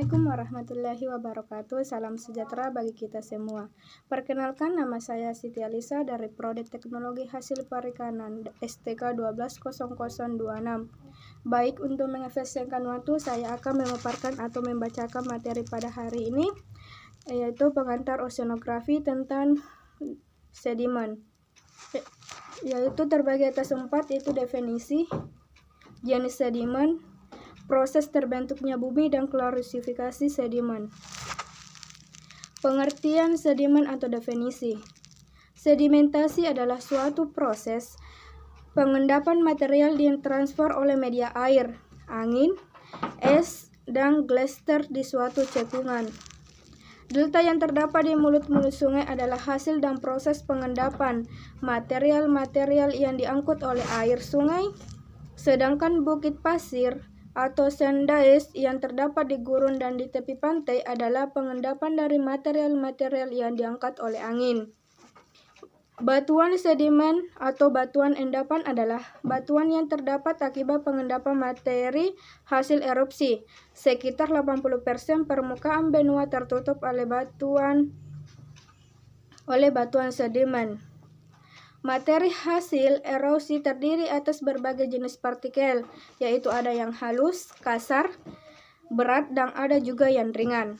Assalamualaikum warahmatullahi wabarakatuh. Salam sejahtera bagi kita semua. Perkenalkan, nama saya Siti Alisa dari Prodi Teknologi Hasil Perikanan STK 120026. Baik, untuk mengefisienkan waktu, saya akan memaparkan atau membacakan materi pada hari ini, yaitu pengantar oceanografi tentang sedimen. Yaitu terbagi atas 4, yaitu definisi, jenis sedimen, proses terbentuknya bumi, dan klasifikasi sedimen. Pengertian sedimen atau definisi. Sedimentasi adalah suatu proses pengendapan material yang transfer oleh media air, angin, es, dan glacier di suatu cekungan. Delta yang terdapat di mulut-mulut sungai adalah hasil dan proses pengendapan material-material yang diangkut oleh air sungai, sedangkan bukit pasir atau sandais yang terdapat di gurun dan di tepi pantai adalah pengendapan dari material-material yang diangkat oleh angin. Batuan sedimen atau batuan endapan adalah batuan yang terdapat akibat pengendapan materi hasil erupsi. Sekitar 80% permukaan benua tertutup oleh batuan sedimen. Materi hasil erosi terdiri atas berbagai jenis partikel, yaitu ada yang halus, kasar, berat, dan ada juga yang ringan.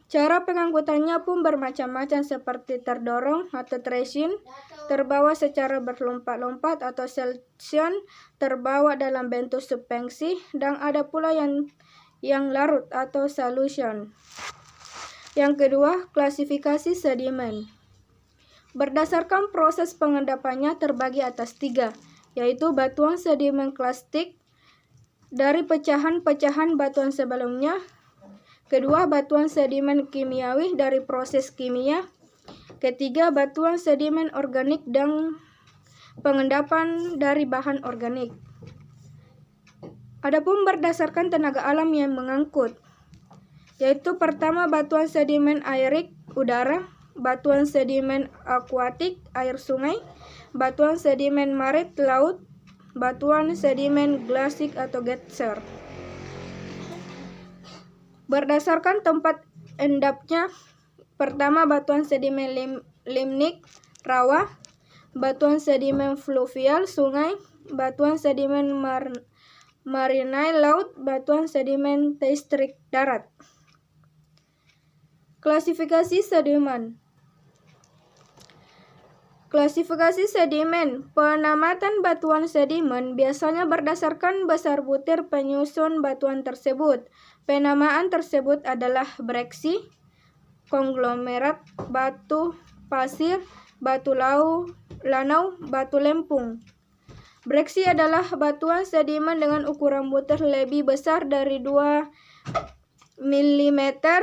Cara pengangkutannya pun bermacam-macam, seperti terdorong atau thrashing, terbawa secara berlompat-lompat atau suction, terbawa dalam bentuk suspensi, dan ada pula yang larut atau solution. Yang kedua, klasifikasi sedimen. Berdasarkan proses pengendapannya terbagi atas 3, yaitu batuan sedimen klastik dari pecahan-pecahan batuan sebelumnya. Kedua, batuan sedimen kimiawi dari proses kimia. Ketiga, batuan sedimen organik dan pengendapan dari bahan organik. Adapun berdasarkan tenaga alam yang mengangkut, yaitu pertama batuan sedimen airik, udara, batuan sedimen akuatik, air sungai, batuan sedimen marit, laut, batuan sedimen glasik atau glacier. Berdasarkan tempat endapnya, pertama batuan sedimen limnik, rawa, batuan sedimen fluvial, sungai, batuan sedimen marine, laut, batuan sedimen terstrik, darat. Klasifikasi sedimen. Klasifikasi sedimen. Penamatan batuan sedimen biasanya berdasarkan besar butir penyusun batuan tersebut. Penamaan tersebut adalah breksi, konglomerat, batu pasir, batu lanau, batu lempung. Breksi adalah batuan sedimen dengan ukuran butir lebih besar dari 2 mm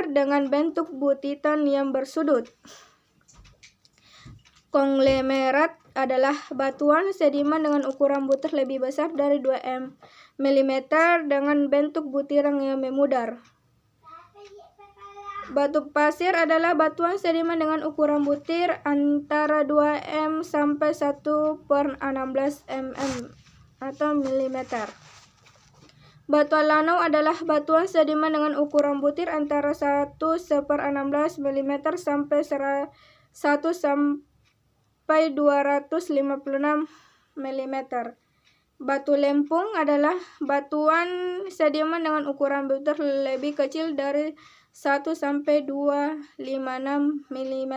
dengan bentuk butitan yang bersudut. Konglomerat adalah batuan sedimen dengan ukuran butir lebih besar dari 2 mm dengan bentuk butiran yang memudar. Batu pasir adalah batuan sedimen dengan ukuran butir antara 2 m sampai 1/16 mm atau milimeter. Batu lanau adalah batuan sedimen dengan ukuran butir antara 1/16 mm sampai 256 mm. Batu lempung adalah batuan sedimen dengan ukuran butir lebih kecil dari 1 sampai 256 mm.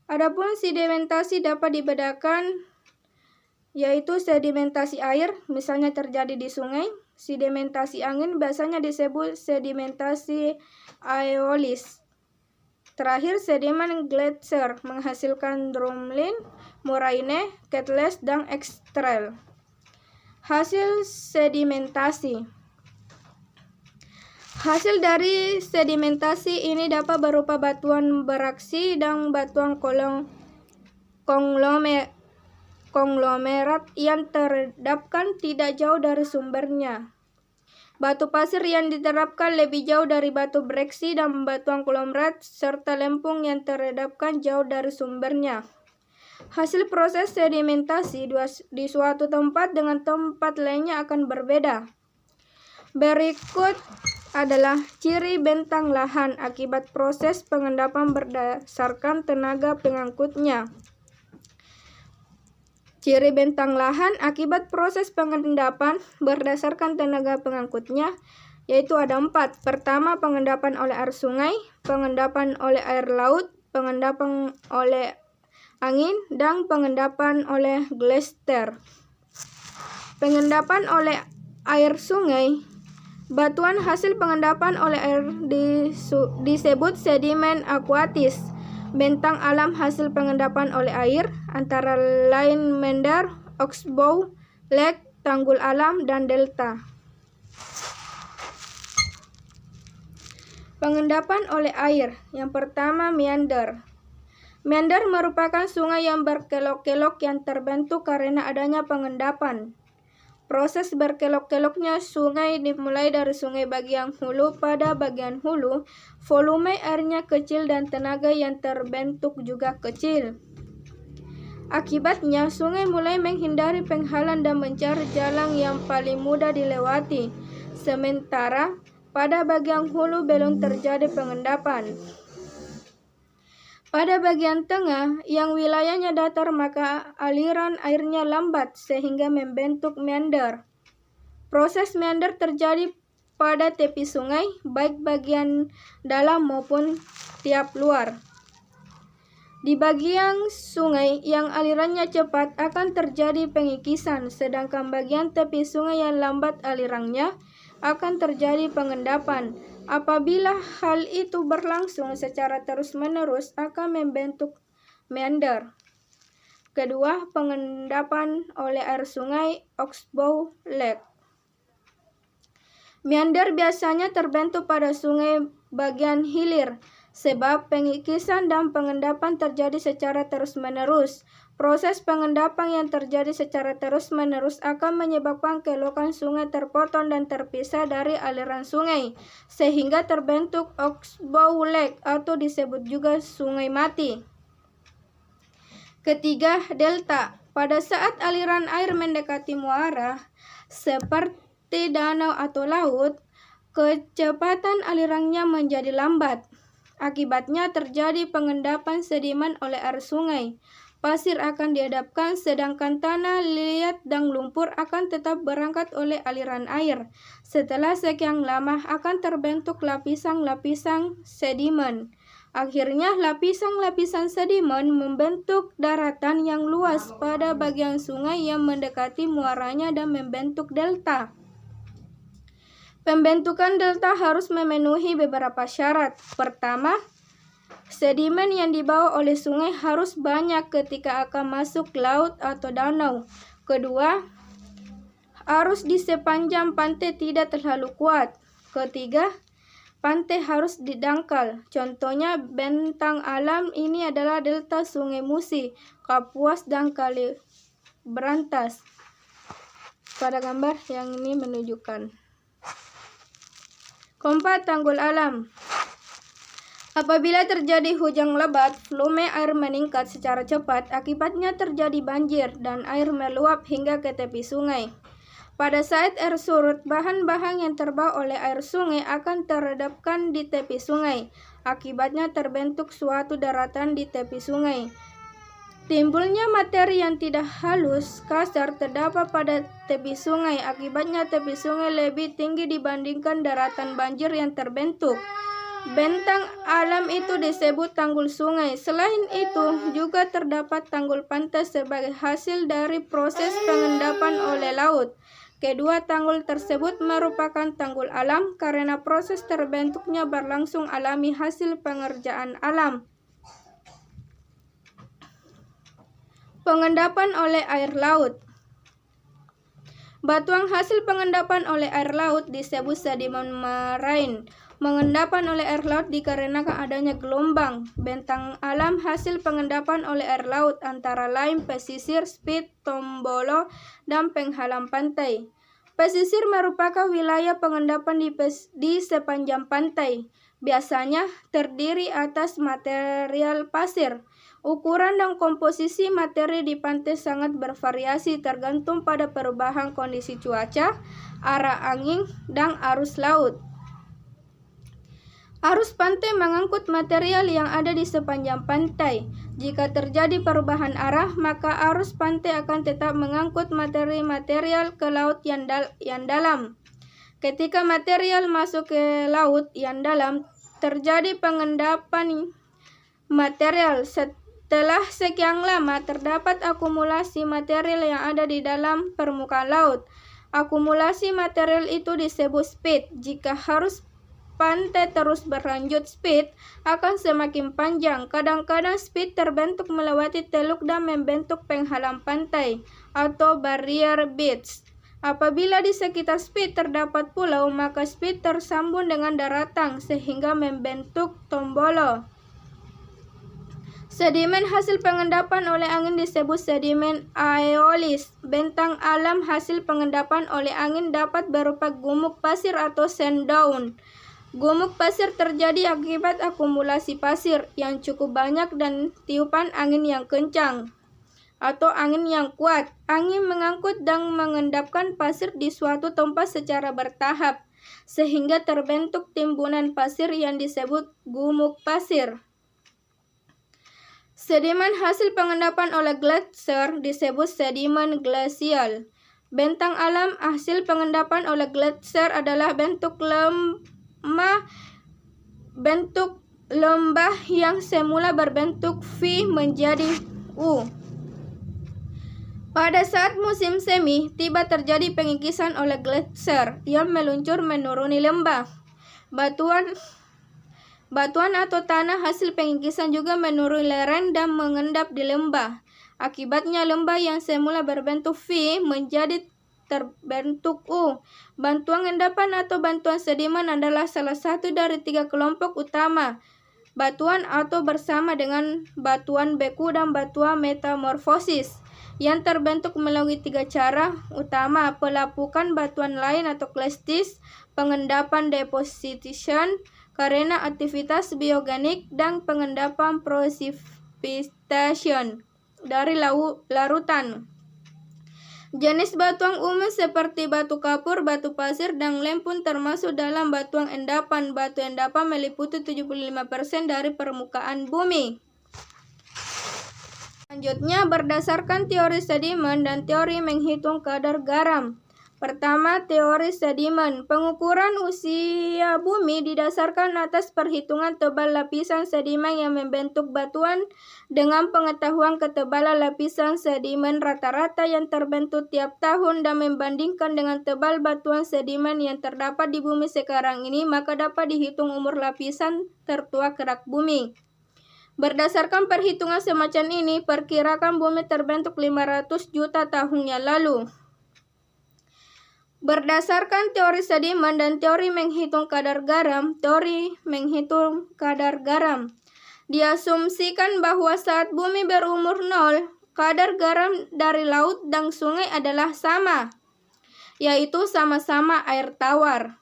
Adapun sedimentasi dapat dibedakan, yaitu sedimentasi air, misalnya terjadi di sungai. Sedimentasi angin biasanya disebut sedimentasi aeolis. Terakhir, sedimen glacier menghasilkan drumlin, moraine, ketless, dan ekstrel. Hasil sedimentasi. Hasil dari sedimentasi ini dapat berupa batuan beraksi dan batuan konglomerat yang terendapkan tidak jauh dari sumbernya. Batu pasir yang diterapkan lebih jauh dari batu breksi dan batuan konglomerat serta lempung yang terendapkan jauh dari sumbernya. Hasil proses sedimentasi di suatu tempat dengan tempat lainnya akan berbeda. Berikut adalah ciri bentang lahan akibat proses pengendapan berdasarkan tenaga pengangkutnya. Ciri bentang lahan akibat proses pengendapan berdasarkan tenaga pengangkutnya yaitu ada 4. Pertama, pengendapan oleh air sungai, pengendapan oleh air laut, pengendapan oleh angin, dan pengendapan oleh glasier. Pengendapan oleh air sungai. Batuan hasil pengendapan oleh air disebut sedimen akuatis. Bentang alam hasil pengendapan oleh air antara lain meander, oxbow, lake, tanggul alam, dan delta. Pengendapan oleh air. Yang pertama, meander. Meander merupakan sungai yang berkelok-kelok yang terbentuk karena adanya pengendapan. Proses berkelok-keloknya sungai dimulai dari sungai bagian hulu. Pada bagian hulu, volume airnya kecil dan tenaga yang terbentuk juga kecil. Akibatnya, sungai mulai menghindari penghalang dan mencari jalan yang paling mudah dilewati. Sementara, pada bagian hulu belum terjadi pengendapan. Pada bagian tengah, yang wilayahnya datar, maka aliran airnya lambat sehingga membentuk meander. Proses meander terjadi pada tepi sungai, baik bagian dalam maupun tiap luar. Di bagian sungai yang alirannya cepat akan terjadi pengikisan, sedangkan bagian tepi sungai yang lambat alirannya akan terjadi pengendapan. Apabila hal itu berlangsung secara terus-menerus akan membentuk meander. Kedua, pengendapan oleh air sungai, oxbow lake. Meander biasanya terbentuk pada sungai bagian hilir, sebab pengikisan dan pengendapan terjadi secara terus-menerus. Proses pengendapan yang terjadi secara terus-menerus akan menyebabkan kelokan sungai terpotong dan terpisah dari aliran sungai, sehingga terbentuk oxbow lake atau disebut juga sungai mati. Ketiga, delta. Pada saat aliran air mendekati muara, seperti danau atau laut, kecepatan alirannya menjadi lambat. Akibatnya terjadi pengendapan sedimen oleh air sungai. Pasir akan dihadapkan, sedangkan tanah liat dan lumpur akan tetap berangkat oleh aliran air. Setelah sekian lama akan terbentuk lapisan-lapisan sedimen. Akhirnya lapisan-lapisan sedimen membentuk daratan yang luas pada bagian sungai yang mendekati muaranya dan membentuk delta. Pembentukan delta harus memenuhi beberapa syarat. Pertama, sedimen yang dibawa oleh sungai harus banyak ketika akan masuk laut atau danau. Kedua, arus di sepanjang pantai tidak terlalu kuat. Ketiga, pantai harus didangkal. Contohnya bentang alam ini adalah delta Sungai Musi, Kapuas, dan Kali Berantas. Pada gambar yang ini menunjukkan. Keempat, tanggul alam. Apabila terjadi hujan lebat, volume air meningkat secara cepat, akibatnya terjadi banjir dan air meluap hingga ke tepi sungai. Pada saat air surut, bahan-bahan yang terbawa oleh air sungai akan terendapkan di tepi sungai. Akibatnya terbentuk suatu daratan di tepi sungai. Timbulnya materi yang tidak halus, kasar terdapat pada tepi sungai. Akibatnya tepi sungai lebih tinggi dibandingkan daratan banjir yang terbentuk. Bentang alam itu disebut tanggul sungai. Selain itu, juga terdapat tanggul pantai sebagai hasil dari proses pengendapan oleh laut. Kedua tanggul tersebut merupakan tanggul alam karena proses terbentuknya berlangsung alami hasil pengerjaan alam. Pengendapan oleh air laut. Batuan hasil pengendapan oleh air laut disebut sedimen marine. Mengendapan oleh air laut dikarenakan adanya gelombang. Bentang alam hasil pengendapan oleh air laut antara lain pesisir, spit, tombolo, dan penghalang pantai. Pesisir merupakan wilayah pengendapan di sepanjang pantai. Biasanya terdiri atas material pasir. Ukuran dan komposisi materi di pantai sangat bervariasi tergantung pada perubahan kondisi cuaca, arah angin, dan arus laut. Arus pantai mengangkut material yang ada di sepanjang pantai. Jika terjadi perubahan arah, maka arus pantai akan tetap mengangkut material ke laut yang dalam. Ketika material masuk ke laut yang dalam, terjadi pengendapan material. Setelah sekian lama, terdapat akumulasi material yang ada di dalam permukaan laut. Akumulasi material itu disebut speed. Jika arus pantai terus berlanjut, speed akan semakin panjang. Kadang-kadang speed terbentuk melewati teluk dan membentuk penghalang pantai atau barrier beach. Apabila di sekitar speed terdapat pulau, maka speed tersambung dengan daratan sehingga membentuk tombolo. Sedimen hasil pengendapan oleh angin disebut sedimen aeolis. Bentang alam hasil pengendapan oleh angin dapat berupa gumuk pasir atau sandstone. Gumuk pasir terjadi akibat akumulasi pasir yang cukup banyak dan tiupan angin yang kencang atau angin yang kuat. Angin mengangkut dan mengendapkan pasir di suatu tempat secara bertahap, sehingga terbentuk timbunan pasir yang disebut gumuk pasir. Sedimen hasil pengendapan oleh gletser disebut sedimen glasial. Bentang alam hasil pengendapan oleh gletser adalah bentuk lembah yang semula berbentuk V menjadi U. Pada saat musim semi, tiba terjadi pengikisan oleh gletser yang meluncur menuruni lembah. Batuan atau tanah hasil pengikisan juga menuruni lereng dan mengendap di lembah. Akibatnya lembah yang semula berbentuk V menjadi terbentuk U. Batuan endapan atau batuan sedimen adalah salah satu dari 3 kelompok utama batuan atau bersama dengan batuan beku dan batuan metamorfosis yang terbentuk melalui 3 cara utama: pelapukan batuan lain atau klastis, pengendapan deposition karena aktivitas biogenik, dan pengendapan precipitation dari larutan. Jenis batuan umum seperti batu kapur, batu pasir, dan lem pun termasuk dalam batuan endapan. Batu endapan meliputi 75% dari permukaan bumi. Selanjutnya, berdasarkan teori sedimen dan teori menghitung kadar garam. Pertama, teori sedimen. Pengukuran usia bumi didasarkan atas perhitungan tebal lapisan sedimen yang membentuk batuan dengan pengetahuan ketebalan lapisan sedimen rata-rata yang terbentuk tiap tahun dan membandingkan dengan tebal batuan sedimen yang terdapat di bumi sekarang ini, maka dapat dihitung umur lapisan tertua kerak bumi. Berdasarkan perhitungan semacam ini, perkirakan bumi terbentuk 500 juta tahun yang lalu. Berdasarkan teori sedimen dan teori menghitung kadar garam, diasumsikan bahwa saat bumi berumur 0, kadar garam dari laut dan sungai adalah sama, yaitu sama-sama air tawar.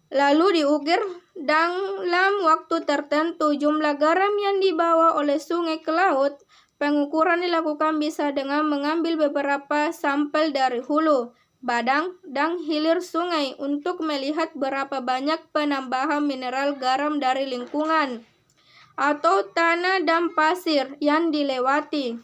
Lalu diukir dalam waktu tertentu jumlah garam yang dibawa oleh sungai ke laut. Pengukuran dilakukan bisa dengan mengambil beberapa sampel dari hulu, badang, dan hilir sungai untuk melihat berapa banyak penambahan mineral garam dari lingkungan atau tanah dan pasir yang dilewati.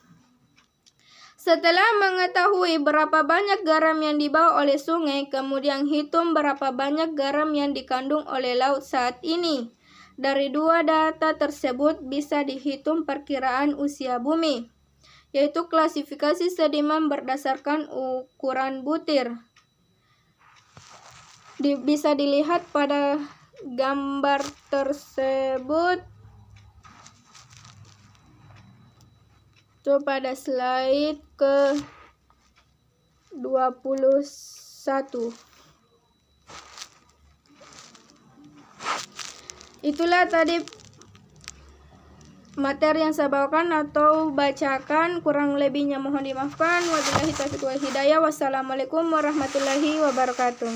Setelah mengetahui berapa banyak garam yang dibawa oleh sungai, kemudian hitung berapa banyak garam yang dikandung oleh laut saat ini. Dari 2 data tersebut bisa dihitung perkiraan usia bumi, yaitu klasifikasi sedimen berdasarkan ukuran butir. Bisa dilihat pada gambar tersebut. Itu pada slide ke 21. Itulah tadi materi yang saya bawakan atau bacakan, kurang lebihnya mohon dimaafkan. Wabillahi taufiq wal hidayah. Wassalamualaikum warahmatullahi wabarakatuh.